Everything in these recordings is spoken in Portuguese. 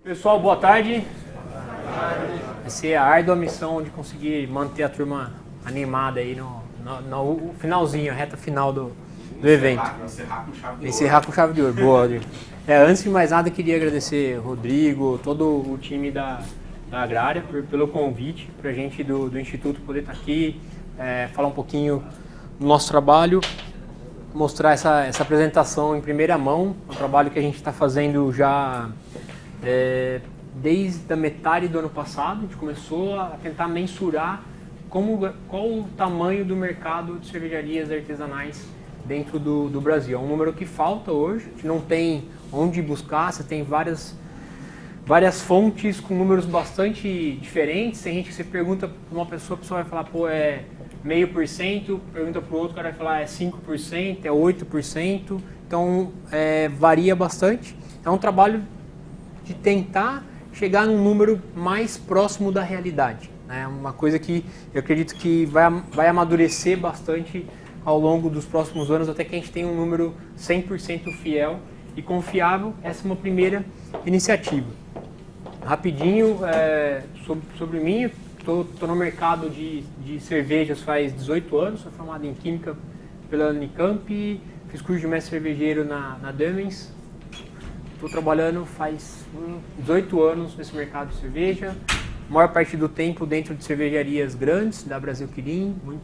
Pessoal, boa tarde. Vai ser a árdua missão de conseguir manter a turma animada aí no finalzinho, a reta final do evento. Encerrar com chave de ouro. Boa, Rodrigo. Antes de mais nada, queria agradecer o Rodrigo, todo o time da Agrária pelo convite para a gente do Instituto poder estar aqui, falar um pouquinho do nosso trabalho, mostrar essa apresentação em primeira mão, um trabalho que a gente está fazendo já desde a metade do ano passado. A gente começou a tentar mensurar qual o tamanho do mercado de cervejarias artesanais dentro do Brasil. É um número que falta hoje, a gente não tem onde buscar, você tem várias fontes com números bastante diferentes. Tem gente que você pergunta para uma pessoa, a pessoa vai falar, pô, é 0,5%, pergunta para o outro, o cara vai falar é 5%, é 8%, então varia bastante. É um trabalho de tentar chegar num número mais próximo da realidade. É uma coisa que eu acredito que vai amadurecer bastante ao longo dos próximos anos, até que a gente tenha um número 100% fiel e confiável. Essa é uma primeira iniciativa. Rapidinho, sobre mim, estou no mercado de cervejas faz 18 anos, sou formado em Química pela Unicamp, fiz curso de mestre cervejeiro na Dumens. Estou trabalhando faz 18 anos nesse mercado de cerveja, a maior parte do tempo dentro de cervejarias grandes, da Brasil Kirin, em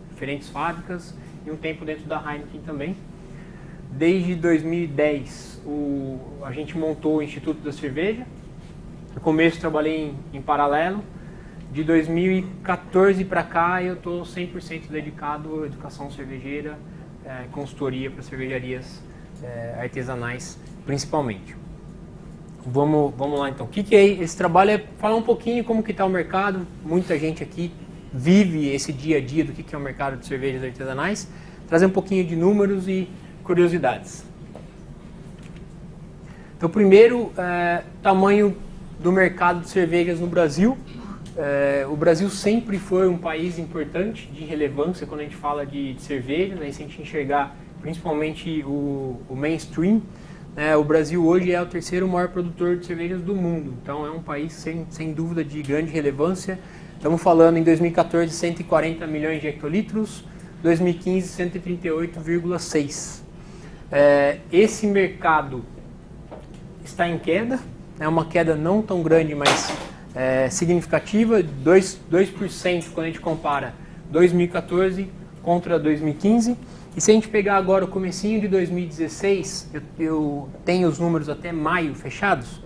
diferentes fábricas, e um tempo dentro da Heineken também. Desde 2010, a gente montou o Instituto da Cerveja. No começo trabalhei em paralelo. De 2014 para cá eu estou 100% dedicado à educação cervejeira, consultoria para cervejarias artesanais principalmente. Vamos lá então. O que é esse trabalho? É falar um pouquinho como que está o mercado. Muita gente aqui vive esse dia a dia do que é o mercado de cervejas artesanais. Trazer um pouquinho de números e curiosidades. Então, primeiro, tamanho do mercado de cervejas no Brasil. O Brasil sempre foi um país importante, de relevância quando a gente fala de cerveja, né? Se a gente enxergar principalmente o mainstream, o Brasil hoje é o terceiro maior produtor de cervejas do mundo. Então é um país sem dúvida de grande relevância. Estamos falando em 2014 140 milhões de hectolitros, 2015 138,6. Esse mercado está em queda, é uma queda não tão grande, mas significativa, 2% quando a gente compara 2014 contra 2015. E se a gente pegar agora o comecinho de 2016, eu tenho os números até maio fechados,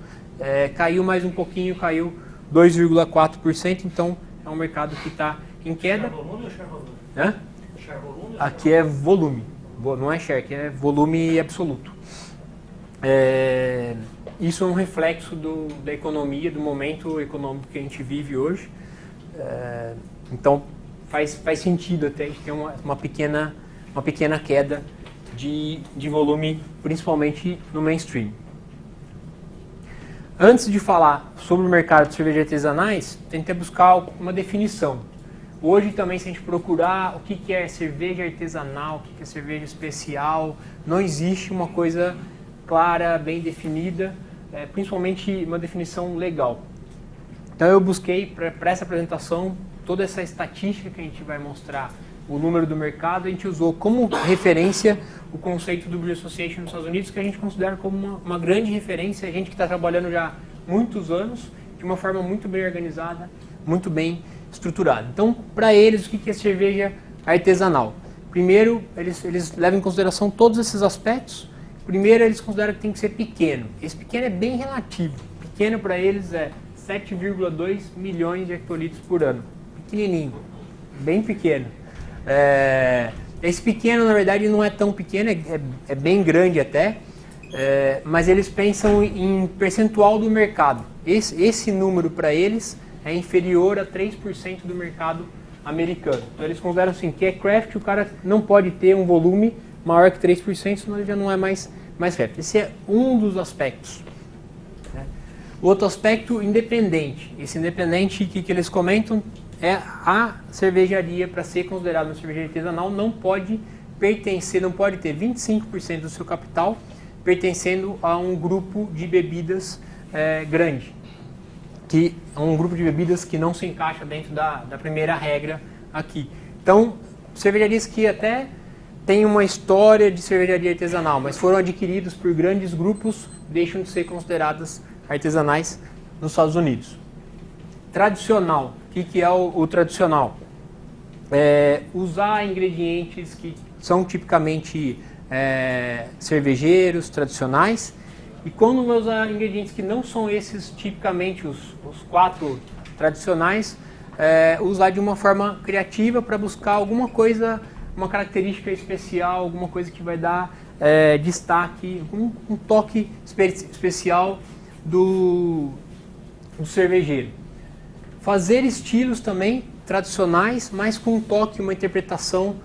caiu mais um pouquinho, caiu 2,4%, então é um mercado que está em queda. Share volume ou share volume? Hã? Share volume? Aqui é volume, não é share, aqui é volume absoluto. Isso é um reflexo da economia, do momento econômico que a gente vive hoje. Então faz sentido até a gente ter uma pequena queda de volume, principalmente no mainstream. Antes de falar sobre o mercado de cervejas artesanais, tentei buscar uma definição. Hoje também, se a gente procurar o que é cerveja artesanal, o que é cerveja especial, não existe uma coisa clara, bem definida, principalmente uma definição legal. Então eu busquei para essa apresentação toda essa estatística que a gente vai mostrar, o número do mercado. A gente usou como referência o conceito do Brew Association nos Estados Unidos, que a gente considera como uma grande referência, a gente que está trabalhando já há muitos anos, de uma forma muito bem organizada, muito bem estruturada. Então, para eles, o que é cerveja artesanal? Primeiro, eles levam em consideração todos esses aspectos. Primeiro, eles consideram que tem que ser pequeno. Esse pequeno é bem relativo. Pequeno para eles é 7,2 milhões de hectolitros por ano. Pequenininho, bem pequeno. Esse pequeno, na verdade, não é tão pequeno, é bem grande até, mas eles pensam em percentual do mercado. Esse número para eles é inferior a 3% do mercado americano. Então eles consideram assim, que é craft, o cara não pode ter um volume maior que 3%, senão ele já não é mais craft. Esse é um dos aspectos. O outro aspecto, independente. Esse independente que eles comentam é a cervejaria, para ser considerada uma cervejaria artesanal, não pode pertencer, não pode ter 25% do seu capital pertencendo a um grupo de bebidas grande, que é um grupo de bebidas que não se encaixa dentro da primeira regra aqui. Então, cervejarias que até têm uma história de cervejaria artesanal, mas foram adquiridos por grandes grupos, deixam de ser consideradas artesanais nos Estados Unidos. Tradicional. O que é o tradicional? Usar ingredientes que são tipicamente cervejeiros, tradicionais, e quando vai usar ingredientes que não são esses tipicamente os 4 tradicionais, usar de uma forma criativa para buscar alguma coisa, uma característica especial, alguma coisa que vai dar destaque, um toque especial do cervejeiro. Fazer estilos também tradicionais, mas com um toque, uma interpretação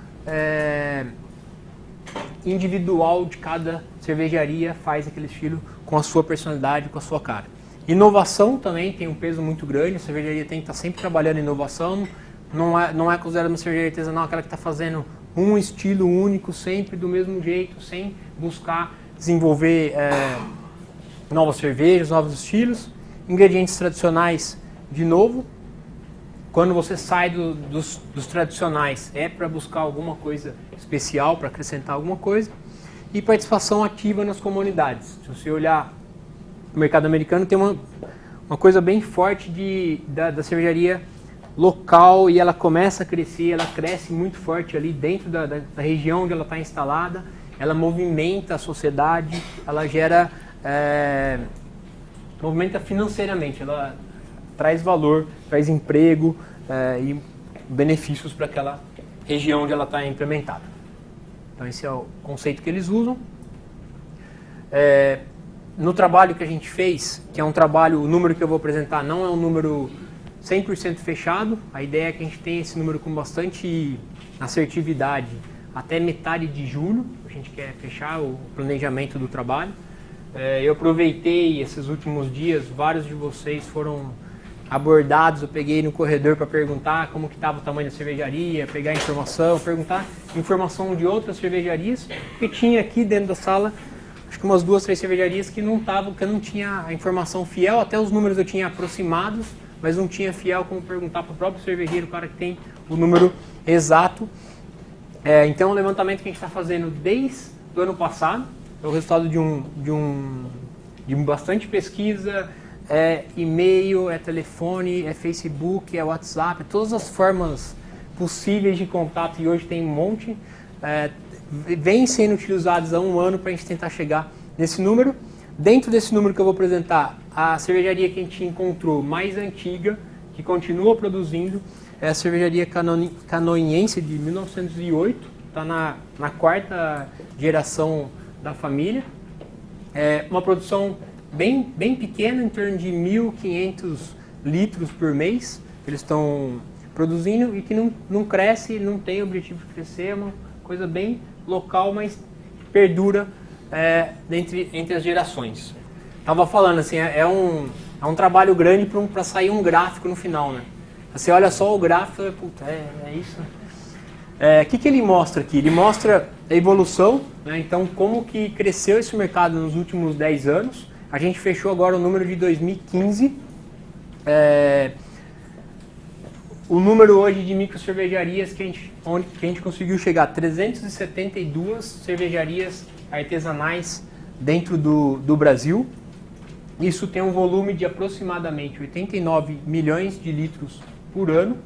individual de cada cervejaria, faz aquele estilo com a sua personalidade, com a sua cara. Inovação também tem um peso muito grande, a cervejaria tem que estar sempre trabalhando em inovação, não é considerada uma cervejaria artesanal aquela que está fazendo um estilo único, sempre do mesmo jeito, sem buscar desenvolver novas cervejas, novos estilos. Ingredientes tradicionais, de novo, quando você sai dos tradicionais, para buscar alguma coisa especial, para acrescentar alguma coisa. E participação ativa nas comunidades. Se você olhar o mercado americano, tem uma coisa bem forte da cervejaria local, e ela começa a crescer, ela cresce muito forte ali dentro da região onde ela está instalada, ela movimenta a sociedade, ela gera, movimenta financeiramente, ela traz valor, traz emprego e benefícios para aquela região onde ela está implementada. Então esse é o conceito que eles usam. No trabalho que a gente fez, que é um trabalho, o número que eu vou apresentar não é um número 100% fechado, a ideia é que a gente tenha esse número com bastante assertividade até metade de julho, a gente quer fechar o planejamento do trabalho. Eu aproveitei esses últimos dias, vários de vocês foram abordados, eu peguei no corredor para perguntar como que estava o tamanho da cervejaria, pegar informação, perguntar informação de outras cervejarias, porque tinha aqui dentro da sala, acho que umas 2, 3 cervejarias que não estavam, que eu não tinha a informação fiel, até os números eu tinha aproximados, mas não tinha fiel como perguntar para o próprio cervejeiro, o cara que tem o número exato. Então, o levantamento que a gente está fazendo desde o ano passado, é o resultado de bastante pesquisa, e-mail, telefone, Facebook, WhatsApp, todas as formas possíveis de contato, e hoje tem um monte, vêm sendo utilizados há um ano para a gente tentar chegar nesse número. Dentro desse número que eu vou apresentar, a cervejaria que a gente encontrou mais antiga, que continua produzindo, é a cervejaria canoinense de 1908, está na 4ª geração da família. Uma produção bem pequena, em torno de 1.500 litros por mês, que eles estão produzindo, e que não cresce, não tem objetivo de crescer, é uma coisa bem local, mas perdura entre as gerações. Estava falando assim, é um trabalho grande para sair um gráfico no final, né? Você olha só o gráfico e puta, é isso. O que ele mostra aqui? Ele mostra a evolução, né? Então como que cresceu esse mercado nos últimos 10 anos. A gente fechou agora o número de 2015. O número hoje de micro cervejarias que a gente conseguiu chegar, 372 cervejarias artesanais dentro do Brasil. Isso tem um volume de aproximadamente 89 milhões de litros por ano,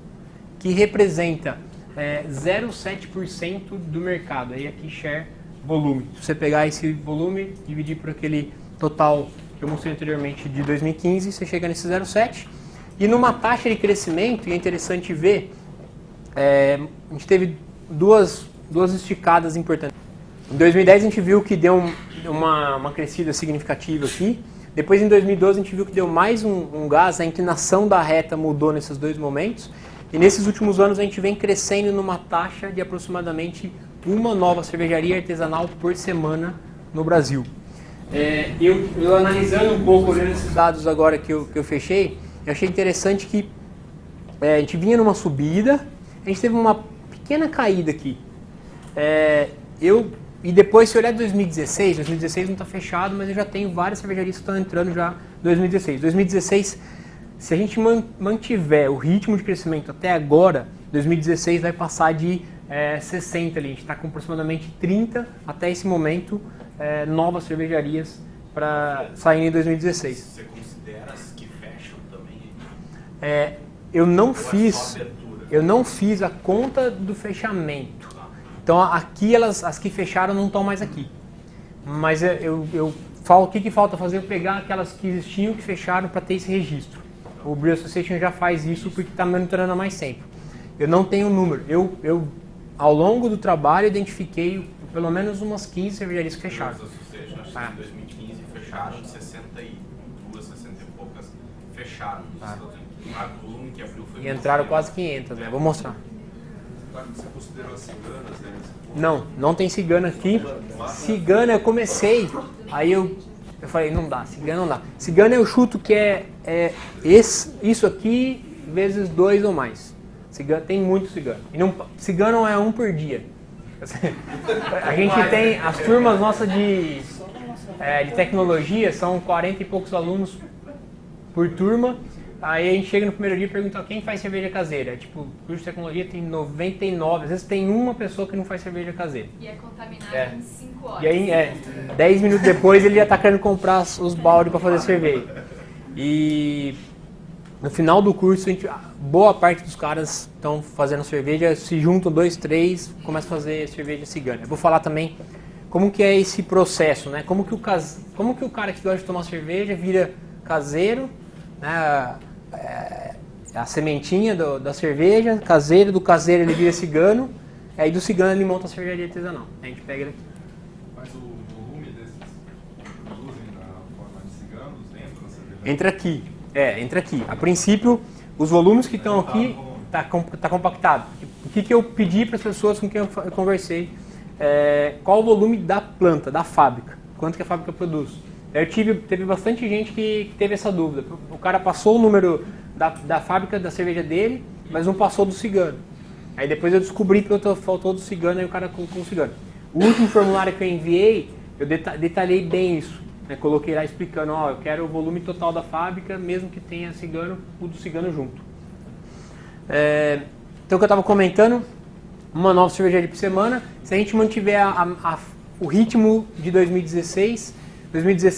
que representa 0,7% do mercado. Aí aqui share volume. Se você pegar esse volume, dividir por aquele total que eu mostrei anteriormente de 2015, você chega nesse 0,7%. E numa taxa de crescimento, e é interessante ver, a gente teve duas esticadas importantes. Em 2010 a gente viu que deu uma crescida significativa aqui. Depois em 2012 a gente viu que deu mais um gás, a inclinação da reta mudou nesses dois momentos. E nesses últimos anos a gente vem crescendo numa taxa de aproximadamente uma nova cervejaria artesanal por semana no Brasil. Eu analisando um pouco, olhando esses dados agora que eu fechei, eu achei interessante que a gente vinha numa subida, a gente teve uma pequena caída aqui. E depois, se olhar 2016 não está fechado, mas eu já tenho várias cervejarias que estão entrando já 2016. 2016, se a gente mantiver o ritmo de crescimento até agora, 2016 vai passar de 60 ali. A gente está com aproximadamente 30 até esse momento novas cervejarias para sair em 2016. Você considera as que fecham também? Eu não fiz a conta do fechamento. Então aqui as que fecharam não estão mais aqui. Mas eu falo o que falta fazer, eu pegar aquelas que existiam, que fecharam, para ter esse registro. O Brew Association já faz isso porque está monitorando há mais tempo. Eu não tenho número. Eu ao longo do trabalho, identifiquei pelo menos umas 15 cervejarias que fecharam. Acho que em 2015 fecharam 62, 60 e poucas fecharam. O volume que abriu foi... E entraram quase 500, né? Vou mostrar. Você considerou as ciganas, né? Não tem cigana aqui. Cigana eu comecei, aí eu falei, não dá, cigana não dá. Cigana eu chuto que isso aqui vezes 2 ou mais. Cigano, tem muito cigano. E cigano é um por dia. A gente tem as turmas nossas de tecnologia, são 40 e poucos alunos por turma. Aí a gente chega no primeiro dia e pergunta quem faz cerveja caseira. Tipo, curso de tecnologia tem 99, às vezes tem uma pessoa que não faz cerveja caseira. E é contaminado em 5 horas. E aí, 10 minutos depois ele já está querendo comprar os baldes para fazer cerveja. E no final do curso, boa parte dos caras estão fazendo cerveja, se juntam 2, 3, começam a fazer cerveja cigana. Eu vou falar também como que é esse processo, né? Como que o cara que gosta de tomar cerveja vira caseiro, né? A sementinha da cerveja, caseiro, do caseiro ele vira cigano, aí do cigano ele monta a cervejaria artesanal. A gente pega ele aqui. Mas o volume desses que produzem na forma de ciganos entra na cervejaria? Entra aqui. A princípio, os volumes que estão aqui tá compactado. O que eu pedi para as pessoas com quem eu conversei, qual o volume da planta, da fábrica, quanto que a fábrica produz. Teve bastante gente que teve essa dúvida. O cara passou o número da fábrica da cerveja dele, mas não passou do cigano. Aí depois eu descobri que faltou do cigano, aí o cara colocou o cigano. O último formulário que eu enviei, eu detalhei bem isso. Coloquei lá explicando, eu quero o volume total da fábrica, mesmo que tenha cigano, o do cigano junto. Então o que eu estava comentando, uma nova cervejaria por semana. Se a gente mantiver o ritmo de 2016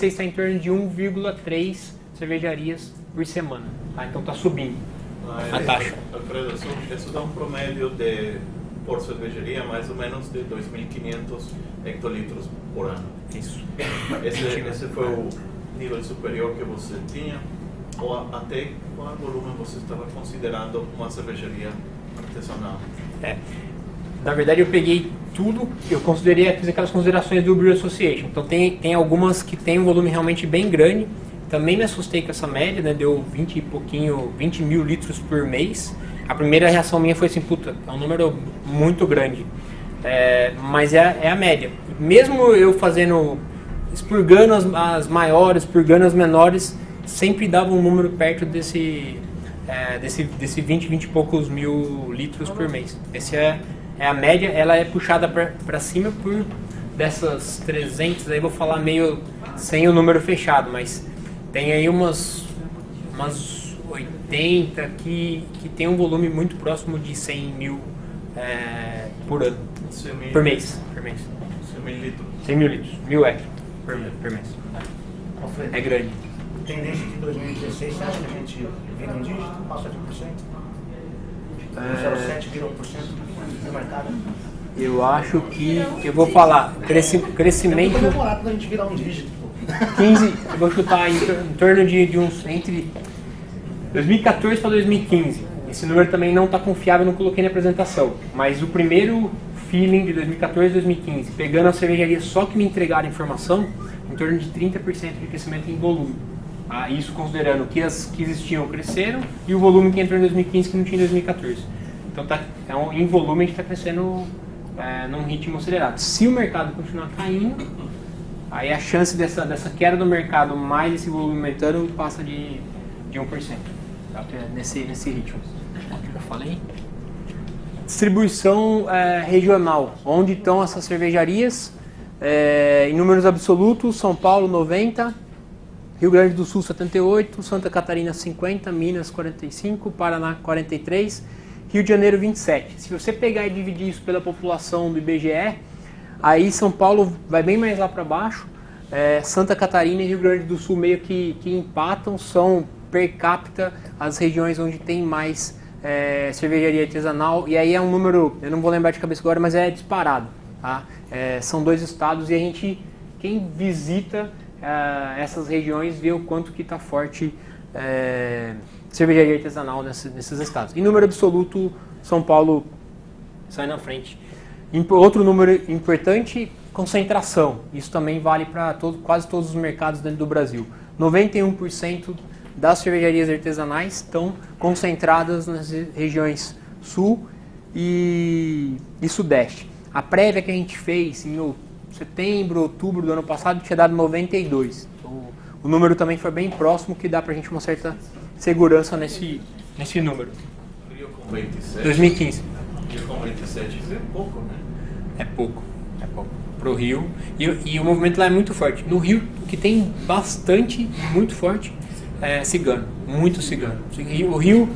está em torno de 1,3 cervejarias por semana. Tá? Então está subindo a taxa. Alfredo, isso dá um promédio por cervejaria mais ou menos de 2.500 hectolitros por ano. Isso. Esse foi o nível superior que você tinha? Ou até qual volume você estava considerando uma cervejaria artesanal? Na verdade eu peguei tudo, eu fiz aquelas considerações do Brew Association. Então tem algumas que tem um volume realmente bem grande. Também me assustei com essa média, né? Deu 20 mil litros por mês. A primeira reação minha foi assim, puta, é um número muito grande. Mas é a média. Mesmo eu expurgando as maiores, expurgando as menores, sempre dava um número perto desse 20 e poucos mil litros por mês. Esse é a média, ela é puxada para cima por dessas 300, aí vou falar meio sem o número fechado, mas tem aí umas 80 que tem um volume muito próximo de 100 mil por ano, por mês. 100 mil litros. 100 mil litros, 1000 hectares por mês. Alfredo, É grande. tendência de 2016, você acha que a gente vira um dígito, passa de 1%? 0,7 vira 1% no mercado? Eu acho que, eu vou falar, crescimento... Vai demorar pra gente virar um dígito. 15, eu vou chutar em torno de uns, entre 2014 para 2015. Esse número também não está confiável, não coloquei na apresentação. Mas o primeiro feeling de 2014 e 2015, pegando a cervejaria só que me entregaram informação, em torno de 30% de crescimento em volume. Isso considerando que as que existiam cresceram e o volume que entrou em 2015 que não tinha em 2014. Então em volume a gente está crescendo num ritmo acelerado. Se o mercado continuar caindo, aí a chance dessa queda do mercado mais esse volume aumentando passa de 1%. Tá? Nesse ritmo. Eu falei. Distribuição regional. Onde estão essas cervejarias? Em números absolutos, São Paulo 90%, Rio Grande do Sul 78, Santa Catarina 50, Minas 45, Paraná 43, Rio de Janeiro 27. Se você pegar e dividir isso pela população do IBGE, aí São Paulo vai bem mais lá para baixo, Santa Catarina e Rio Grande do Sul meio que empatam, são per capita as regiões onde tem mais cervejaria artesanal, e aí é um número, eu não vou lembrar de cabeça agora, mas é disparado, tá? São 2 estados e quem visita essas regiões vê o quanto que está forte cervejaria artesanal nesses estados. Em número absoluto, São Paulo sai na frente. Outro número importante, concentração. Isso também vale para quase todos os mercados dentro do Brasil. 91% das cervejarias artesanais estão concentradas nas regiões sul e sudeste. A prévia que a gente fez em setembro, outubro do ano passado tinha dado 92. Então, o número também foi bem próximo, que dá para a gente uma certa segurança nesse número. Rio com 27. 2015. Rio com 27 é pouco, né? É pouco. Pro Rio. E o movimento lá é muito forte. No Rio, o que tem bastante, muito forte, é cigano. Muito cigano. O Rio,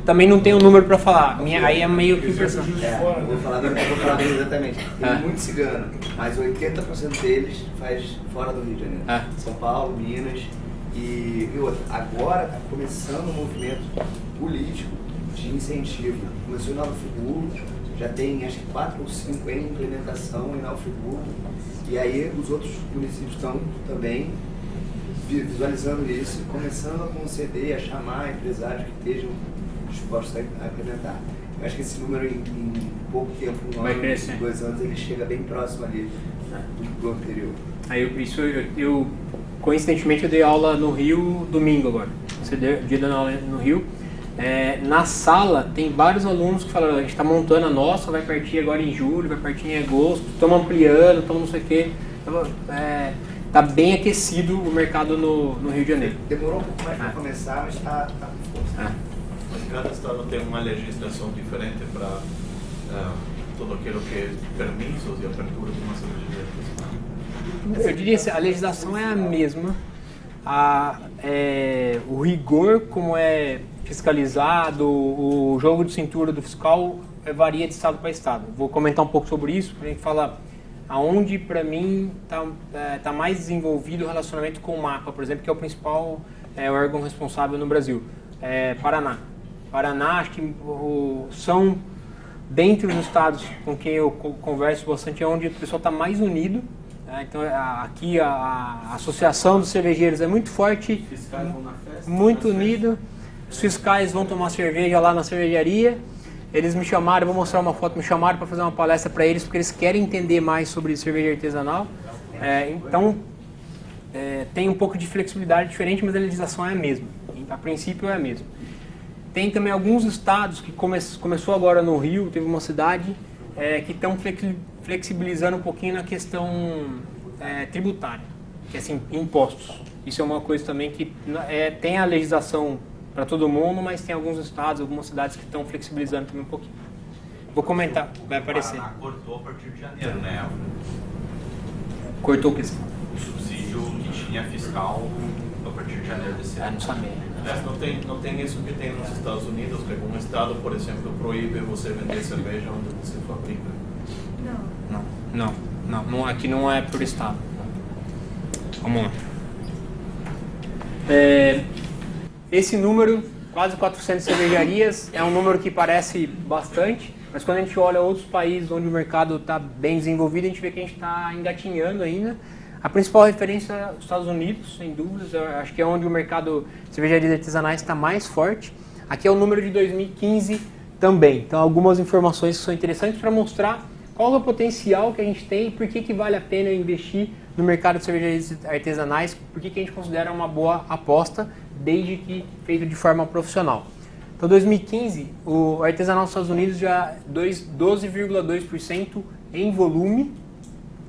também não tenho um número para falar. Aí é meio que impressão. Eu vou falar bem exatamente. Tem muito cigano, mas 80% deles faz fora do Rio de Janeiro. São Paulo, Minas. E outra, agora está começando um movimento político de incentivo. Começou em Nova Friburgo, já tem acho que 4 ou 5 em implementação em Nova Friburgo. E aí os outros municípios estão também visualizando isso, começando a conceder, a chamar empresários que estejam dispostos a implementar. Eu acho que esse número em pouco tempo, um ano, 2 anos, ele chega bem próximo ali do anterior. Eu coincidentemente eu dei aula no Rio domingo agora. Você deu dia dando aula no Rio. Na sala tem vários alunos que falaram, a gente está montando a nossa, vai partir agora em julho, vai partir em agosto, estamos ampliando, estamos não sei o quê. Está bem aquecido o mercado no Rio de Janeiro. Demorou um pouco mais para começar, mas está com força. Mas cada estado tem uma legislação diferente para todo aquilo que é permissos e apertura de uma cervejaria. Eu diria que a legislação é a mesma. O rigor, como é fiscalizado, o jogo de cintura do fiscal varia de estado para estado. Vou comentar um pouco sobre isso, para a gente falar aonde, para mim, tá mais desenvolvido o relacionamento com o MAPA, por exemplo, que é o principal órgão responsável no Brasil. Paraná. Paraná, acho que são, dentre os estados com quem eu converso bastante, é onde o pessoal está mais unido. Então, aqui a Associação dos Cervejeiros é muito forte, fiscais vão na festa, muito unido. Os fiscais vão tomar cerveja lá na cervejaria. Eles me chamaram, vou mostrar uma foto, me chamaram para fazer uma palestra para eles, porque eles querem entender mais sobre cerveja artesanal. Então, tem um pouco de flexibilidade diferente, mas a legislação é a mesma. A princípio é a mesma. Tem também alguns estados que começou agora no Rio, teve uma cidade que estão flexibilizando um pouquinho na questão tributária, que é assim, impostos. Isso é uma coisa também que tem a legislação para todo mundo, mas tem alguns estados, algumas cidades que estão flexibilizando também um pouquinho. Vou comentar, vai aparecer. O Paraná cortou a partir de janeiro, né? Cortou o quê? O subsídio que tinha fiscal a partir de janeiro desse ano. Não sabia. Não tem isso que tem nos Estados Unidos, que algum estado, por exemplo, proíbe você vender cerveja onde você fabrica. Não, aqui não é por estado. Vamos lá. Esse número, quase 400 cervejarias, é um número que parece bastante, mas quando a gente olha outros países onde o mercado está bem desenvolvido, a gente vê que a gente está engatinhando ainda. A principal referência é os Estados Unidos, sem dúvidas. Eu acho que é onde o mercado de cervejarias artesanais está mais forte. Aqui é o número de 2015 também. Então, algumas informações que são interessantes para mostrar qual é o potencial que a gente tem e por que vale a pena investir no mercado de cervejarias artesanais, por que a gente considera uma boa aposta, desde que feito de forma profissional. Então, 2015, o artesanal dos Estados Unidos já 12,2% em volume.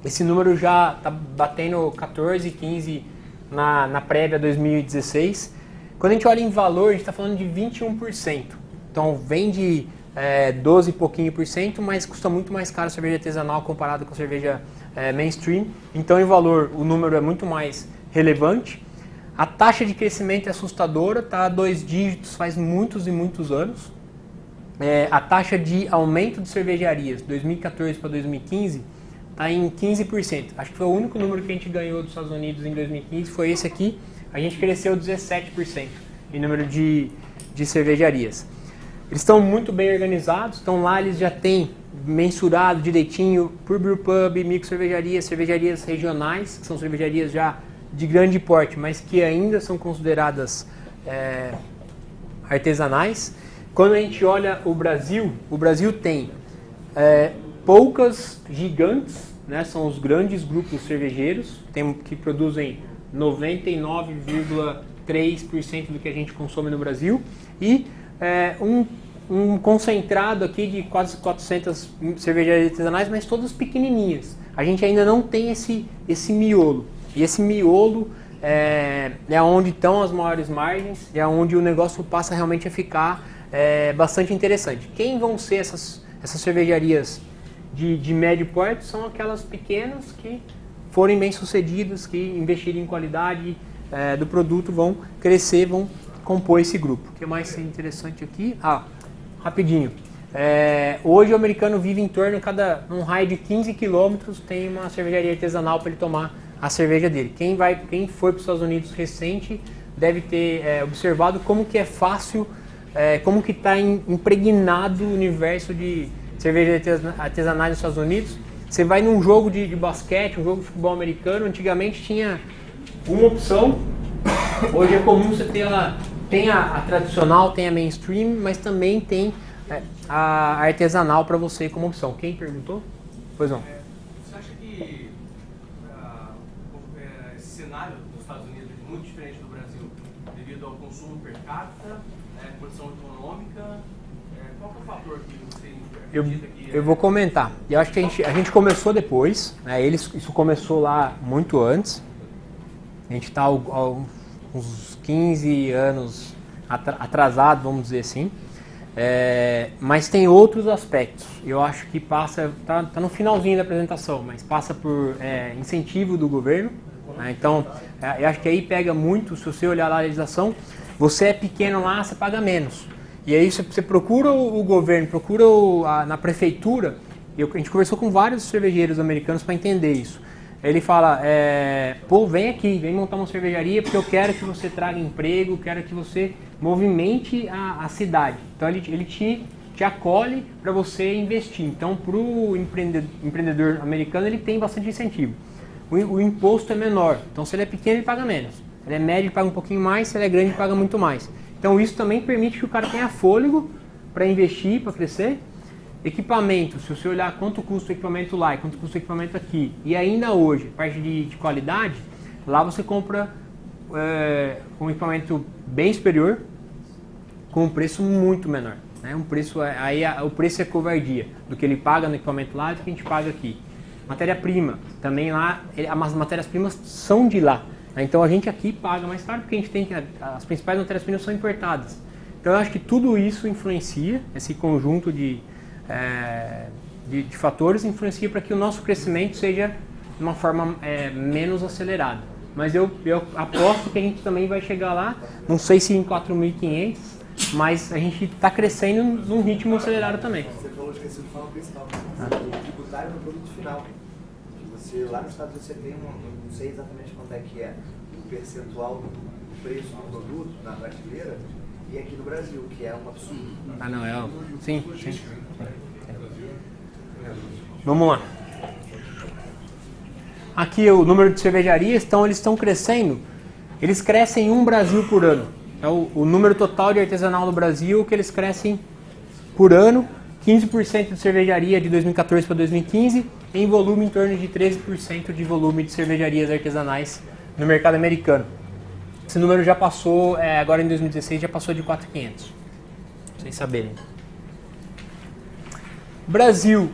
Esse número já está batendo 14, 15 na prévia 2016. Quando a gente olha em valor, a gente está falando de 21%. Então, vende 12 e pouquinho por cento, mas custa muito mais caro a cerveja artesanal comparado com a cerveja mainstream. Então, em valor, o número é muito mais relevante. A taxa de crescimento é assustadora, está a 2 dígitos faz muitos e muitos anos. A taxa de aumento de cervejarias, 2014 para 2015, está em 15%. Acho que foi o único número que a gente ganhou dos Estados Unidos em 2015, foi esse aqui. A gente cresceu 17% em número de cervejarias. Eles estão muito bem organizados, então lá eles já têm mensurado direitinho por brewpub, micro cervejarias, cervejarias regionais, que são cervejarias já de grande porte, mas que ainda são consideradas artesanais. Quando a gente olha o Brasil tem poucas gigantes, né, são os grandes grupos cervejeiros, que produzem 99,3% do que a gente consome no Brasil, e um concentrado aqui de quase 400 cervejarias artesanais, mas todas pequenininhas. A gente ainda não tem esse miolo. E esse miolo é onde estão as maiores margens, é onde o negócio passa realmente a ficar bastante interessante. Quem vão ser essas cervejarias de médio porte? São aquelas pequenas que forem bem sucedidas, que investirem em qualidade do produto, vão crescer, vão compor esse grupo. O que mais é interessante aqui? Rapidinho. Hoje o americano vive em torno, num raio de 15 quilômetros, tem uma cervejaria artesanal para ele tomar a cerveja dele. Quem foi para os Estados Unidos recente deve ter observado como que é fácil, como que está impregnado o universo de cervejas artesanais nos Estados Unidos. Você vai num jogo de basquete, um jogo de futebol americano, antigamente tinha uma opção, hoje é comum você ter tem a tradicional, tem a mainstream, mas também tem a artesanal para você como opção. Quem perguntou? Pois não. Você acha que esse cenário dos Estados Unidos é muito diferente do Brasil devido ao consumo per capita, condição econômica? Qual que é o fator que você acredita que eu vou comentar. Eu acho que a gente começou depois, né? Isso começou lá muito antes. A gente está uns 15 anos atrasado, vamos dizer assim. Mas tem outros aspectos. Eu acho que tá no finalzinho da apresentação, mas passa por incentivo do governo. Né? Então, eu acho que aí pega muito, se você olhar lá a legislação, você é pequeno lá, você paga menos. E aí você procura o governo, procura na prefeitura. A gente conversou com vários cervejeiros americanos para entender isso. Ele fala, vem aqui, vem montar uma cervejaria porque eu quero que você traga emprego, quero que você movimente a cidade. Então ele te acolhe para você investir. Então para o empreendedor americano ele tem bastante incentivo. O imposto é menor, então se ele é pequeno ele paga menos. Se ele é médio ele paga um pouquinho mais, se ele é grande ele paga muito mais. Então isso também permite que o cara tenha fôlego para investir, para crescer. Equipamento, se você olhar quanto custa o equipamento lá e quanto custa o equipamento aqui, e ainda hoje, parte de qualidade, lá você compra um equipamento bem superior, com um preço muito menor. Né? O preço é covardia, do que ele paga no equipamento lá e do que a gente paga aqui. Matéria-prima, também lá, as matérias-primas são de lá. Né? Então a gente aqui paga mais caro porque a gente tem que as principais matérias-primas são importadas. Então eu acho que tudo isso influencia, esse conjunto de fatores influencia para que o nosso crescimento seja de uma forma menos acelerada. Mas eu aposto que a gente também vai chegar lá, não sei se em 4.500, mas a gente está crescendo num ritmo acelerado também. Você falou, esqueci de falar o principal, o tributário no produto final. Você, lá nos Estados Unidos você tem, não sei exatamente quanto é que é o percentual do preço do produto na prateleira, e aqui no Brasil, que é um absurdo. Sim. Vamos lá. Aqui o número de cervejarias, então eles estão crescendo. Eles crescem um Brasil por ano. Então, o número total de artesanal no Brasil que eles crescem por ano, 15% de cervejaria de 2014 para 2015, em volume em torno de 13% de volume de cervejarias artesanais no mercado americano. Esse número já passou, agora em 2016, já passou de 4.500. Vocês saberem. Brasil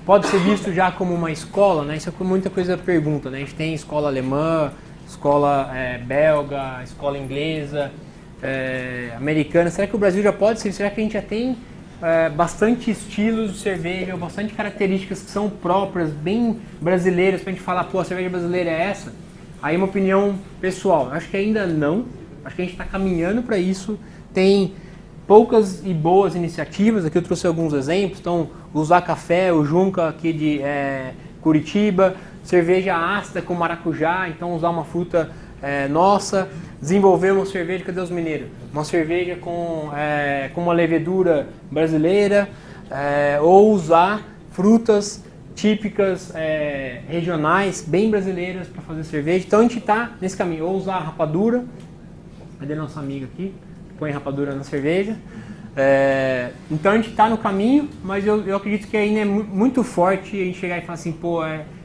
pode ser visto já como uma escola, né? Isso é muita coisa pergunta, né? A gente tem escola alemã, escola belga, escola inglesa, americana. Será que o Brasil já pode ser? Será que a gente já tem bastante estilos de cerveja, bastante características que são próprias, bem brasileiras, para a gente falar, pô, a cerveja brasileira é essa? Aí uma opinião pessoal, acho que ainda não, acho que a gente está caminhando para isso, tem poucas e boas iniciativas, aqui eu trouxe alguns exemplos, então usar café, o Junca aqui de Curitiba, cerveja ácida com maracujá, então usar uma fruta nossa, desenvolver uma cerveja, cadê os mineiros? Uma cerveja com uma levedura brasileira, ou usar frutas típicas regionais, bem brasileiras para fazer cerveja. Então a gente está nesse caminho, ou usar rapadura, cadê nossa amiga aqui? Põe rapadura na cerveja. Então a gente está no caminho, mas eu acredito que ainda é muito forte a gente chegar e falar assim, pô,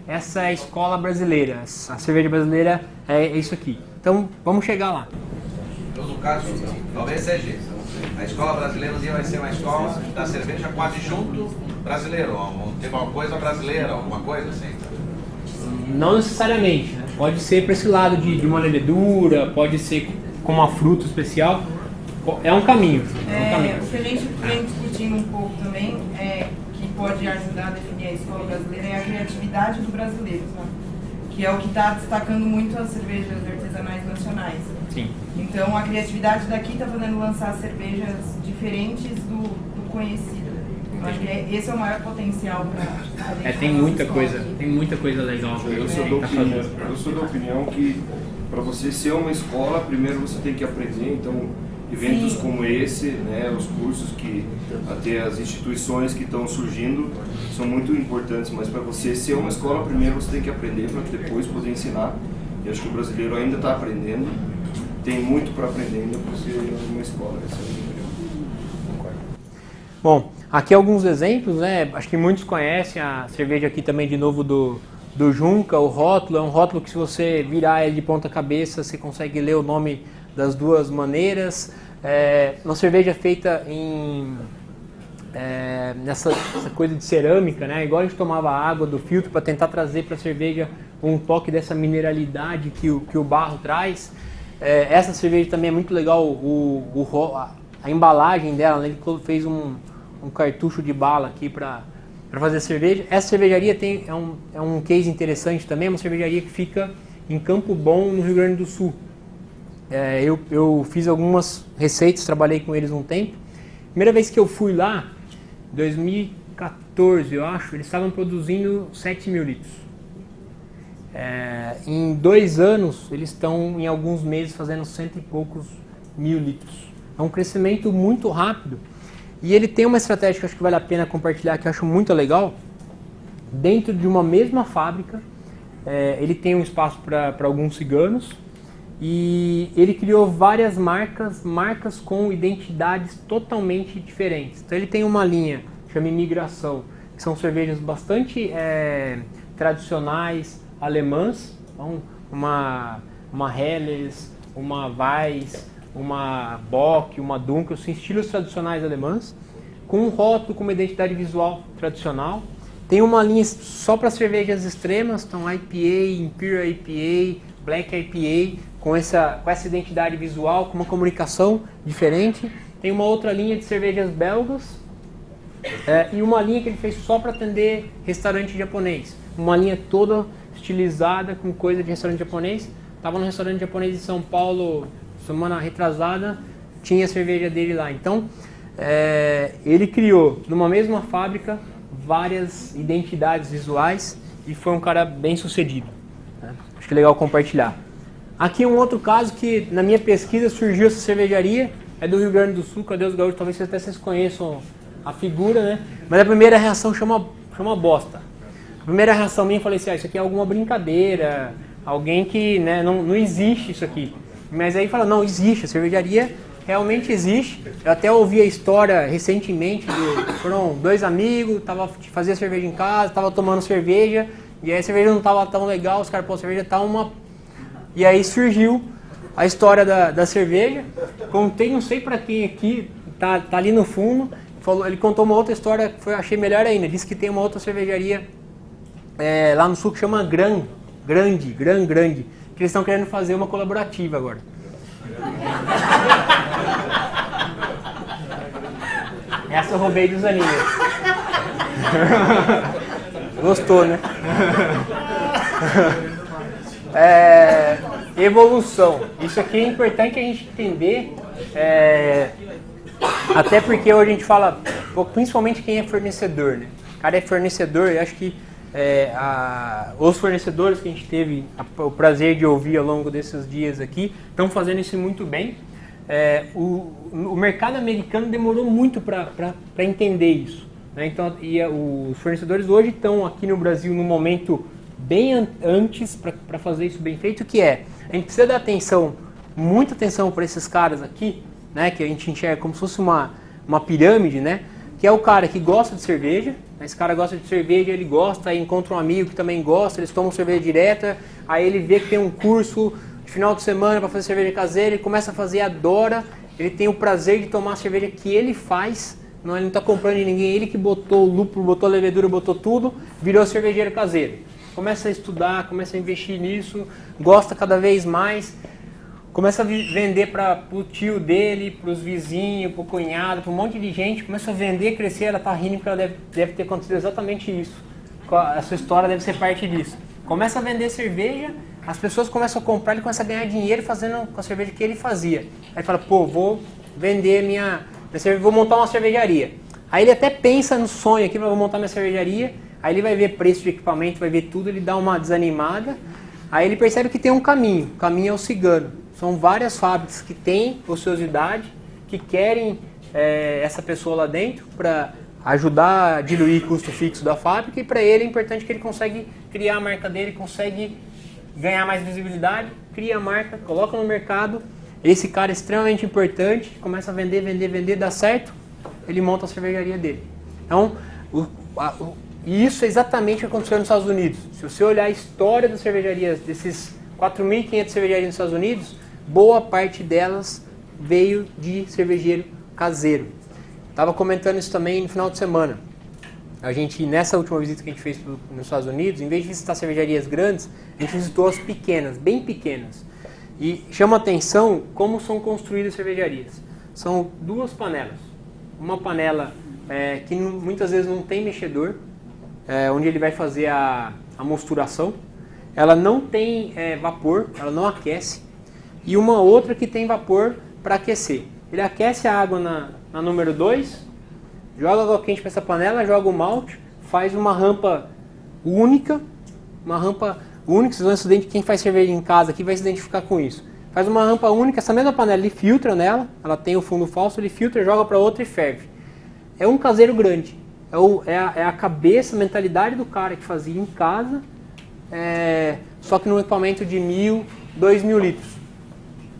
essa é a escola brasileira, a cerveja brasileira é isso aqui. Então vamos chegar lá. No caso, talvez seja isso. A escola brasileira um dia vai ser uma escola da cerveja com adjunto brasileiro, tem uma coisa brasileira, alguma coisa assim. Não necessariamente, né? Pode ser para esse lado de uma levedura, pode ser com uma fruta especial. É um caminho. O que a gente vem discutindo um pouco também, que pode ajudar a definir a escola brasileira, é a criatividade do brasileiro, sabe? Que é o que está destacando muito as cervejas artesanais nacionais. Sim. Então a criatividade daqui está fazendo lançar cervejas diferentes do conhecido. Eu acho que esse é o maior potencial para tem muita coisa legal que eu sou da opinião que para você ser uma escola, primeiro você tem que aprender, então eventos Sim. como esse, né, os cursos que até as instituições que estão surgindo são muito importantes, mas para você ser uma escola, primeiro você tem que aprender para depois poder ensinar. E acho que o brasileiro ainda está aprendendo, tem muito para aprender ainda para ser uma escola. Essa é a minha opinião. Concordo. Bom, aqui alguns exemplos, né? Acho que muitos conhecem a cerveja aqui também de novo do Junca, o rótulo. É um rótulo que se você virar ele de ponta cabeça, você consegue ler o nome das duas maneiras. Uma cerveja feita nessa coisa de cerâmica, né? Igual a gente tomava água do filtro para tentar trazer para a cerveja um toque dessa mineralidade que o barro traz. Essa cerveja também é muito legal, a embalagem dela, né? Ele fez um cartucho de bala aqui para fazer cerveja. Essa cervejaria é um case interessante também, é uma cervejaria que fica em Campo Bom, no Rio Grande do Sul. Eu fiz algumas receitas, trabalhei com eles um tempo. Primeira vez que eu fui lá, 2014 eu acho, eles estavam produzindo 7 mil litros. Em 2 anos, eles estão em alguns meses fazendo 100 e poucos mil litros. É um crescimento muito rápido. E ele tem uma estratégia que acho que vale a pena compartilhar, que eu acho muito legal. Dentro de uma mesma fábrica, ele tem um espaço para alguns ciganos. E ele criou várias marcas com identidades totalmente diferentes. Então ele tem uma linha, chama Imigração, que são cervejas bastante tradicionais, alemãs, então uma Helles, uma Weiss, uma Bock, uma Dunkel, são estilos tradicionais alemãs, com um rótulo, com uma identidade visual tradicional. Tem uma linha só para cervejas extremas, então IPA, Imperial IPA, Black IPA, com essa identidade visual, com uma comunicação diferente. Tem uma outra linha de cervejas belgas e uma linha que ele fez só para atender restaurante japonês. Uma linha toda estilizada com coisa de restaurante japonês. Estava no restaurante japonês em São Paulo, semana retrasada, tinha a cerveja dele lá. Então, ele criou, numa mesma fábrica, várias identidades visuais e foi um cara bem sucedido. Acho que é legal compartilhar. Aqui um outro caso que na minha pesquisa surgiu essa cervejaria, é do Rio Grande do Sul, cadê os gaúchos? Talvez vocês conheçam a figura, né? Mas a primeira reação chama bosta. A primeira reação minha, eu falei assim, isso aqui é alguma brincadeira, alguém que não existe isso aqui. Mas aí fala, não, existe, a cervejaria realmente existe. Eu até ouvi a história recentemente, foram 2 amigos, fazia cerveja em casa, tava tomando cerveja, e aí a cerveja não estava tão legal, os caras, pô, a cerveja tá uma... E aí surgiu a história da cerveja. Contei, não sei pra quem aqui, tá ali no fundo. Ele contou uma outra história que eu achei melhor ainda. Disse que tem uma outra cervejaria lá no sul que chama Grande. Que eles estão querendo fazer uma colaborativa agora. Essa eu roubei dos animes. Gostou, né? Evolução. Isso aqui é importante a gente entender, até porque hoje a gente fala, principalmente quem é fornecedor, né? O cara é fornecedor, eu acho que os fornecedores que a gente teve o prazer de ouvir ao longo desses dias aqui estão fazendo isso muito bem. O mercado americano demorou muito para entender isso, né? Então, os fornecedores hoje estão aqui no Brasil no momento bem antes para fazer isso bem feito, que a gente precisa dar atenção, muita atenção para esses caras aqui, né? Que a gente enxerga como se fosse uma pirâmide, né? Que é o cara que gosta de cerveja, esse cara gosta de cerveja, ele gosta, aí encontra um amigo que também gosta, eles tomam cerveja direta, aí ele vê que tem um curso de final de semana para fazer cerveja caseira, ele começa a fazer, adora, ele tem o prazer de tomar a cerveja que ele faz, ele não está comprando de ninguém, ele que botou o lúpulo, botou a levedura, botou tudo, virou cervejeiro caseiro. Começa a estudar, começa a investir nisso, gosta cada vez mais, começa a vender para o tio dele, para os vizinhos, para o cunhado, para um monte de gente, começa a vender, crescer, ela está rindo porque ela deve ter acontecido exatamente isso. A sua história deve ser parte disso. Começa a vender cerveja, as pessoas começam a comprar, ele começa a ganhar dinheiro fazendo com a cerveja que ele fazia. Aí fala, pô, vou vender minha cerveja, vou montar uma cervejaria. Aí ele até pensa no sonho aqui, vou montar minha cervejaria, aí ele vai ver preço de equipamento, vai ver tudo, ele dá uma desanimada, aí ele percebe que tem um caminho, o caminho é o cigano. São várias fábricas que têm ociosidade, que querem essa pessoa lá dentro para ajudar a diluir o custo fixo da fábrica, e para ele é importante que ele consegue criar a marca dele, consegue ganhar mais visibilidade, cria a marca, coloca no mercado, esse cara é extremamente importante, começa a vender, dá certo, ele monta a cervejaria dele. Então, isso é exatamente o que aconteceu nos Estados Unidos. Se você olhar a história das cervejarias, desses 4.500 cervejarias nos Estados Unidos, boa parte delas veio de cervejeiro caseiro. Estava comentando isso também no final de semana. A gente, nessa última visita que a gente fez nos Estados Unidos, em vez de visitar cervejarias grandes, a gente visitou as pequenas, bem pequenas. E chama atenção como são construídas cervejarias. São duas panelas. Uma panela que muitas vezes não tem mexedor, onde ele vai fazer a mosturação. Ela não tem vapor, ela não aquece. E uma outra que tem vapor para aquecer. Ele aquece a água na número 2, joga água quente para essa panela, joga o malte, faz uma rampa única, vocês vão se identificar, quem faz cerveja em casa aqui vai se identificar com isso. Faz uma rampa única, essa mesma panela ele filtra nela, ela tem o fundo falso, ele filtra, joga para outra e ferve. É um caseiro grande, é a cabeça, a mentalidade do cara que fazia em casa, só que num equipamento de 1.000, 2.000 litros.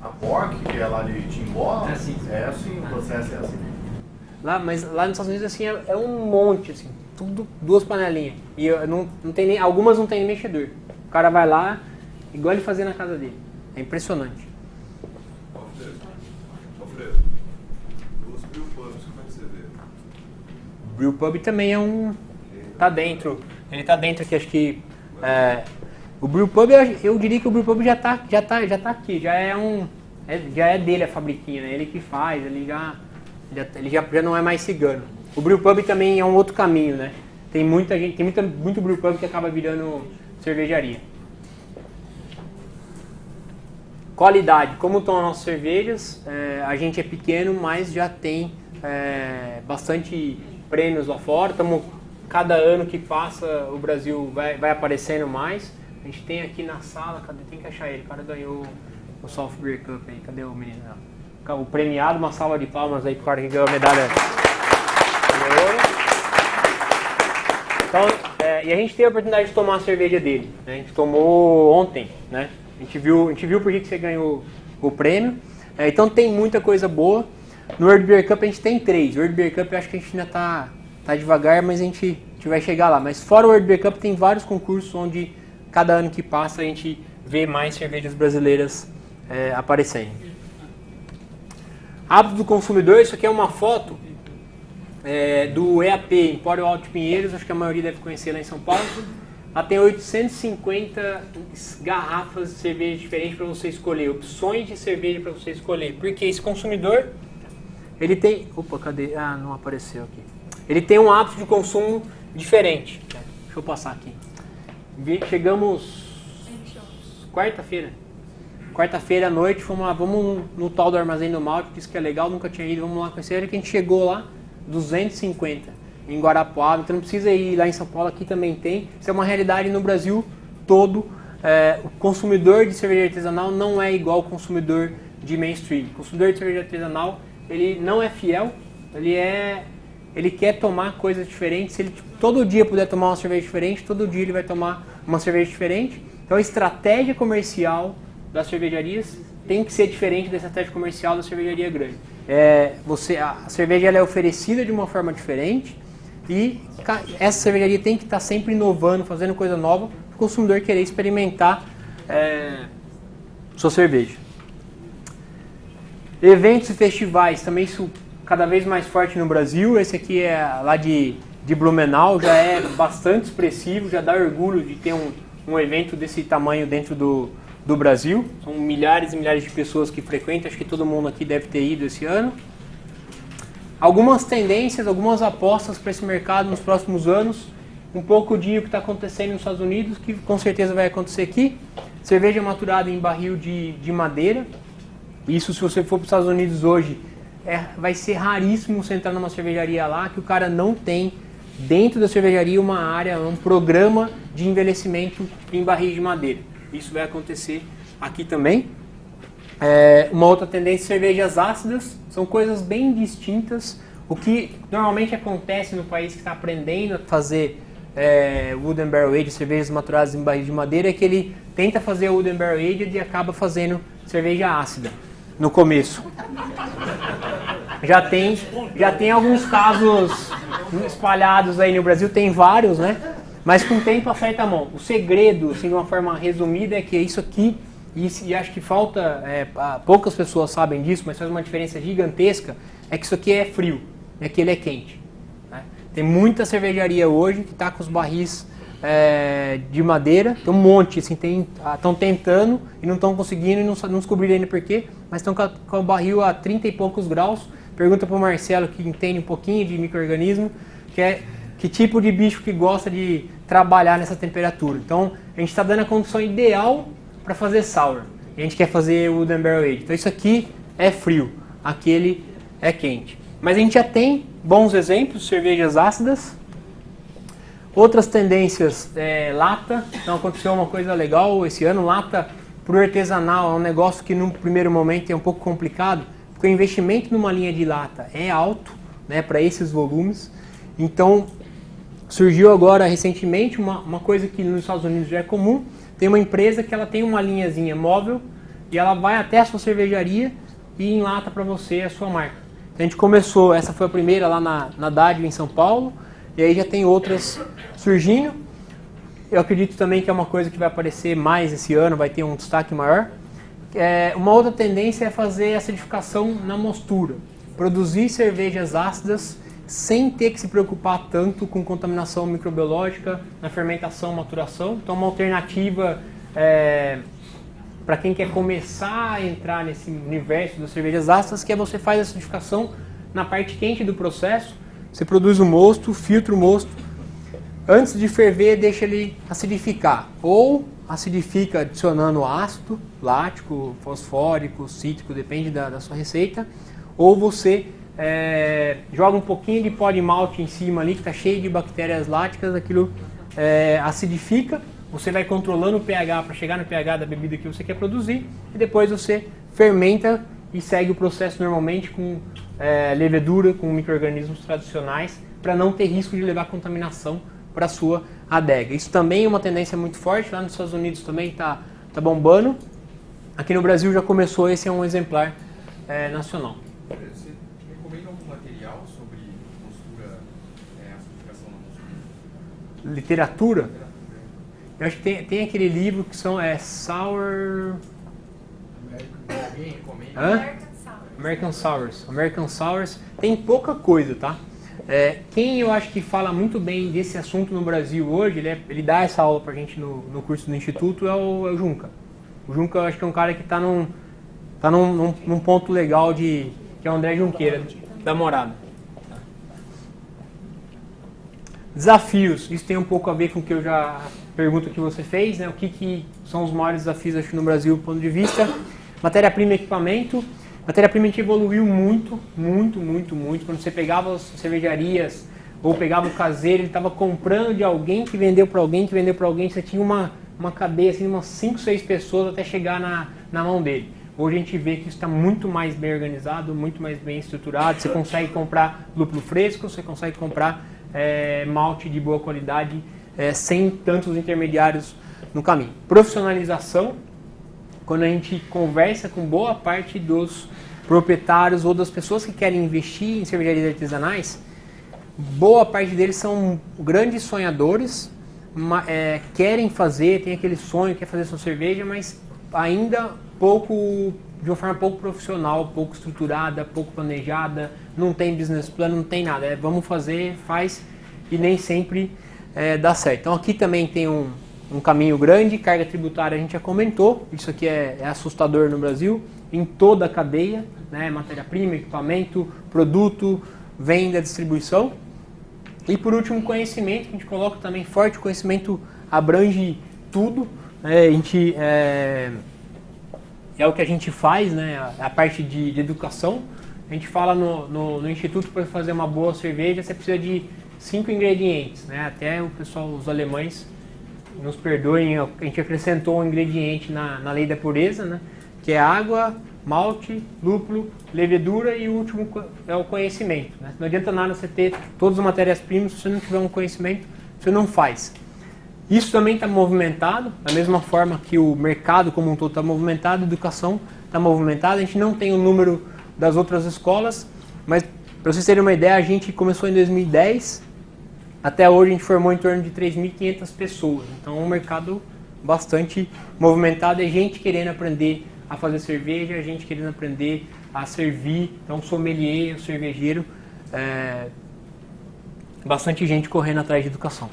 A POC, que é lá de Timbó, é assim, o processo é assim. Mas lá nos Estados Unidos assim, é um monte, assim, tudo, duas panelinhas. E não tem algumas não tem nem mexedor. O cara vai lá, igual ele fazia na casa dele. É impressionante. Alfredo, os brewpubs, como é que você vê? O brewpub também é tá dentro. Ele tá dentro aqui, acho que... o brewpub, eu diria que o brewpub já tá aqui, já é dele a fabriquinha, né? Ele que faz, ele já não é mais cigano. O brewpub também é um outro caminho, né? Tem muita gente, muito brewpub que acaba virando cervejaria. Qualidade, como estão as nossas cervejas, a gente é pequeno, mas já tem bastante prêmios lá fora. Cada ano que passa o Brasil vai aparecendo mais. A gente tem aqui na sala, tem que achar ele, o cara ganhou o Soft Beer Cup aí, cadê o menino? O premiado, uma salva de palmas aí pro cara que ganhou a medalha de ouro. Então, e a gente teve a oportunidade de tomar a cerveja dele, né? A gente tomou ontem, né? A gente viu por que você ganhou o prêmio. Então tem muita coisa boa. No World Beer Cup a gente tem 3. O World Beer Cup eu acho que a gente ainda tá devagar, mas a gente vai chegar lá. Mas fora o World Beer Cup tem vários concursos onde cada ano que passa a gente vê mais cervejas brasileiras aparecendo. Hábito do consumidor, isso aqui é uma foto do EAP, Empório Alto de Pinheiros, acho que a maioria deve conhecer lá em São Paulo. Lá tem 850 garrafas de cerveja diferentes para você escolher, opções de cerveja para você escolher. Porque esse consumidor, ele tem... Opa, cadê? Ah, não apareceu aqui. Ele tem um hábito de consumo diferente. Deixa eu passar aqui. Chegamos quarta-feira. Quarta-feira à noite, fomos lá, vamos no tal do Armazém do Malte, disse que é legal, nunca tinha ido, vamos lá conhecer. Olha que a gente chegou lá, 250 em Guarapuava, então não precisa ir lá em São Paulo, aqui também tem. Isso é uma realidade no Brasil todo. O consumidor de cerveja artesanal não é igual ao consumidor de mainstream. O consumidor de cerveja artesanal, ele não é fiel, ele quer tomar coisas diferentes. Se ele todo dia puder tomar uma cerveja diferente, todo dia ele vai tomar uma cerveja diferente. Então a estratégia comercial das cervejarias tem que ser diferente da estratégia comercial da cervejaria grande. A cerveja ela é oferecida de uma forma diferente e essa cervejaria tem que estar sempre inovando, fazendo coisa nova, para o consumidor querer experimentar sua cerveja. Eventos e festivais, também isso cada vez mais forte no Brasil. Esse aqui é lá de Blumenau, já é bastante expressivo, já dá orgulho de ter um evento desse tamanho dentro do Brasil. São milhares e milhares de pessoas que frequentam, acho que todo mundo aqui deve ter ido esse ano. Algumas tendências, algumas apostas para esse mercado nos próximos anos, um pouco de o que está acontecendo nos Estados Unidos, que com certeza vai acontecer aqui. Cerveja maturada em barril de madeira. Isso, se você for para os Estados Unidos hoje, vai ser raríssimo você entrar numa cervejaria lá que o cara não tem dentro da cervejaria uma área, um programa de envelhecimento em barril de madeira. Isso vai acontecer aqui também. Uma outra tendência, cervejas ácidas, são coisas bem distintas. O que normalmente acontece no país que está aprendendo a fazer Wooden Barrel Aged, cervejas maturadas em barril de madeira, é que ele tenta fazer Wooden Barrel Aged e acaba fazendo cerveja ácida no começo. Já tem alguns casos espalhados aí no Brasil, tem vários, né? Mas com o tempo acerta a mão. O segredo, assim, de uma forma resumida, é que isso aqui, e acho que poucas pessoas sabem disso, mas faz uma diferença gigantesca, é que isso aqui é frio, e aquele é quente. Né? Tem muita cervejaria hoje que está com os barris de madeira, tem um monte, assim, estão tentando e não estão conseguindo e não descobriram ainda por quê, mas estão com o barril a 30 e poucos graus. Pergunta para o Marcelo, que entende um pouquinho de micro-organismo, que tipo de bicho que gosta de trabalhar nessa temperatura. Então, a gente está dando a condição ideal para fazer sour. A gente quer fazer o Wooden Barrel Aged. Então, isso aqui é frio, aquele é quente. Mas a gente já tem bons exemplos de cervejas ácidas. Outras tendências, lata. Então, aconteceu uma coisa legal esse ano. Lata para o artesanal é um negócio que, no primeiro momento, é um pouco complicado, porque o investimento numa linha de lata é alto, né, para esses volumes. Então, surgiu agora recentemente uma coisa que nos Estados Unidos já é comum. Tem uma empresa que ela tem uma linhazinha móvel e ela vai até a sua cervejaria e enlata para você a sua marca. Então, a gente começou, essa foi a primeira lá na Dádiva em São Paulo, e aí já tem outras surgindo. Eu acredito também que é uma coisa que vai aparecer mais esse ano, vai ter um destaque maior. Uma outra tendência é fazer acidificação na mostura. Produzir cervejas ácidas sem ter que se preocupar tanto com contaminação microbiológica na fermentação, maturação. Então, uma alternativa para quem quer começar a entrar nesse universo das cervejas ácidas, que é você faz a acidificação na parte quente do processo. Você produz o mosto, filtra o mosto. Antes de ferver, deixa ele acidificar. Ou acidifica adicionando ácido, lático, fosfórico, cítrico, depende da sua receita. Ou você joga um pouquinho de pó de malte em cima ali, que está cheio de bactérias láticas, aquilo acidifica. Você vai controlando o pH para chegar no pH da bebida que você quer produzir. E depois você fermenta e segue o processo normalmente com levedura, com micro-organismos tradicionais, para não ter risco de levar contaminação para a sua adega. Isso também é uma tendência muito forte, lá nos Estados Unidos também está bombando. Aqui no Brasil já começou, esse é um exemplar nacional. Você recomenda algum material sobre mostura, acidificação na mostura? Literatura? Eu acho que tem aquele livro que Sour... Alguém recomenda? American Sours. Tem pouca coisa, tá? Quem eu acho que fala muito bem desse assunto no Brasil hoje, ele dá essa aula pra gente no curso do Instituto, é o Junca. O Junca, eu acho que é um cara que tá num ponto legal que é o André Junqueira, da Morada. Desafios, isso tem um pouco a ver com o que eu já pergunto que você fez, né? O que são os maiores desafios, acho, no Brasil, do ponto de vista matéria-prima e equipamento. Matéria-prima evoluiu muito. Quando você pegava as cervejarias ou pegava o caseiro, ele estava comprando de alguém que vendeu para alguém, você tinha uma cadeia assim, de umas 5, 6 pessoas até chegar na mão dele. Hoje a gente vê que isso está muito mais bem organizado, muito mais bem estruturado. Você consegue comprar lúpulo fresco, você consegue comprar malte de boa qualidade sem tantos intermediários no caminho. Profissionalização, quando a gente conversa com boa parte dos proprietários ou das pessoas que querem investir em cervejarias artesanais, boa parte deles são grandes sonhadores, querem fazer, tem aquele sonho, quer fazer sua cerveja, mas ainda de uma forma pouco profissional, pouco estruturada, pouco planejada, não tem business plan, não tem nada. Vamos fazer, faz, e nem sempre dá certo. Então aqui também tem um caminho grande, carga tributária a gente já comentou, isso aqui é assustador no Brasil, em toda a cadeia, né, matéria-prima, equipamento, produto, venda, distribuição. E por último, conhecimento, que a gente coloca também forte, conhecimento abrange tudo, né, é o que a gente faz, né, a parte de educação. A gente fala no Instituto, para fazer uma boa cerveja, você precisa de 5 ingredientes, né, até o pessoal, os alemães, nos perdoem, a gente acrescentou um ingrediente na lei da pureza, né, que é água, malte, lúpulo, levedura, e o último é o conhecimento, né? Não adianta nada você ter todas as matérias-primas, se você não tiver um conhecimento, você não faz. Isso também está movimentado, da mesma forma que o mercado como um todo está movimentado, a educação está movimentada. A gente não tem o número das outras escolas, mas para vocês terem uma ideia, a gente começou em 2010, até hoje a gente formou em torno de 3.500 pessoas. Então é um mercado bastante movimentado, é gente querendo aprender a fazer cerveja, gente querendo aprender a servir, então sommelier, o cervejeiro, bastante gente correndo atrás de educação.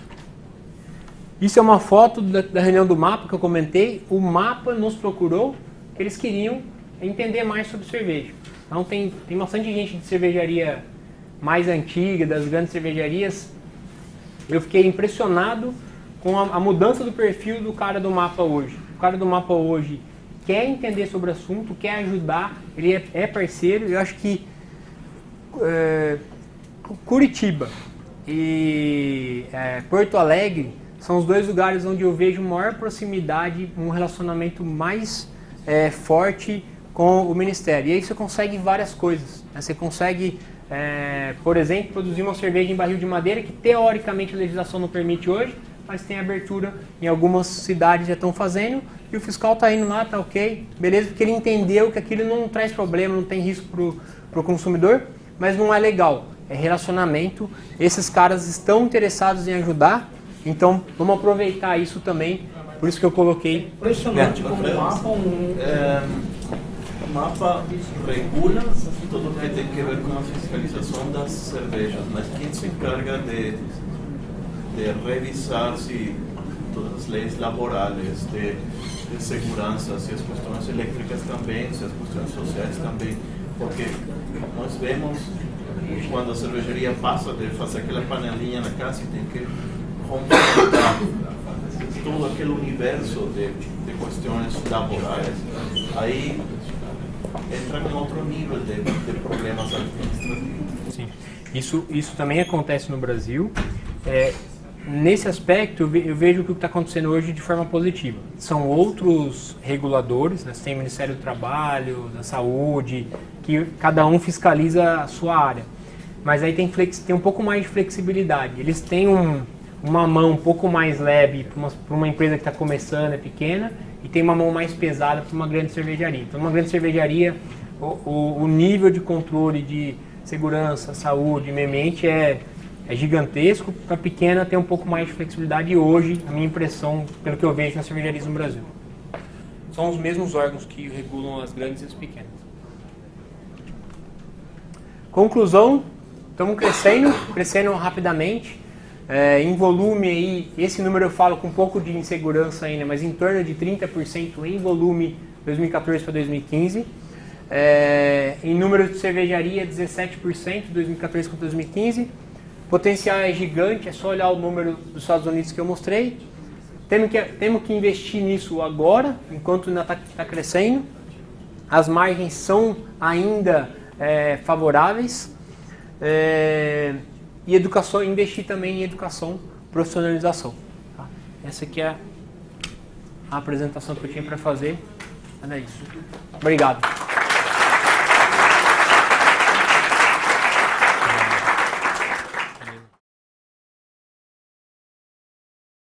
Isso é uma foto da reunião do MAPA que eu comentei. O MAPA nos procurou, que eles queriam entender mais sobre cerveja. Então tem bastante gente de cervejaria mais antiga, das grandes cervejarias. Eu fiquei impressionado com a mudança do perfil do cara do MAPA hoje. O cara do MAPA hoje quer entender sobre o assunto, quer ajudar, ele é parceiro. Eu acho que Curitiba e Porto Alegre são os dois lugares onde eu vejo maior proximidade, um relacionamento mais forte com o Ministério. E aí você consegue várias coisas, né? Você consegue, por exemplo, produzir uma cerveja em barril de madeira, que teoricamente a legislação não permite hoje, mas tem abertura, em algumas cidades já estão fazendo, e o fiscal está indo lá, está ok, beleza, porque ele entendeu que aquilo não traz problema, não tem risco para o consumidor, mas não é legal, é relacionamento, esses caras estão interessados em ajudar, então vamos aproveitar isso também, por isso que eu coloquei. Impressionante como o MAPA, o MAPA regula tudo o que tem que ver com a fiscalização das cervejas, mas quem se encarga de revisar se todas as leis laborais, de segurança, se as questões elétricas também, se as questões sociais também, porque nós vemos quando a cervejaria passa de fazer aquela panelinha na casa e tem que romper todo aquele universo de questões laborais, aí entra em outro nível de problemas administrativos. Sim, isso também acontece no Brasil. Nesse aspecto, eu vejo o que está acontecendo hoje de forma positiva. São outros reguladores, né? Você tem o Ministério do Trabalho, da Saúde, que cada um fiscaliza a sua área. Mas aí tem um pouco mais de flexibilidade. Eles têm uma mão um pouco mais leve para uma empresa que está começando, é pequena, e tem uma mão mais pesada para uma grande cervejaria. Então, uma grande cervejaria, o nível de controle de segurança, saúde, meio ambiente é gigantesco. Para pequena tem um pouco mais de flexibilidade, e hoje, a minha impressão, pelo que eu vejo nas cervejarias no Brasil, são os mesmos órgãos que regulam as grandes e as pequenas. Conclusão, estamos crescendo rapidamente. Em volume, aí, esse número eu falo com um pouco de insegurança ainda, mas em torno de 30% em volume 2014 para 2015. Em número de cervejaria, 17% 2014 para 2015. potencial é gigante, é só olhar o número dos Estados Unidos que eu mostrei. Temos que investir nisso agora, enquanto ainda está crescendo. As margens são ainda favoráveis. E educação, investir também em educação, profissionalização. Tá? Essa aqui é a apresentação que eu tinha para fazer. Era isso. Obrigado.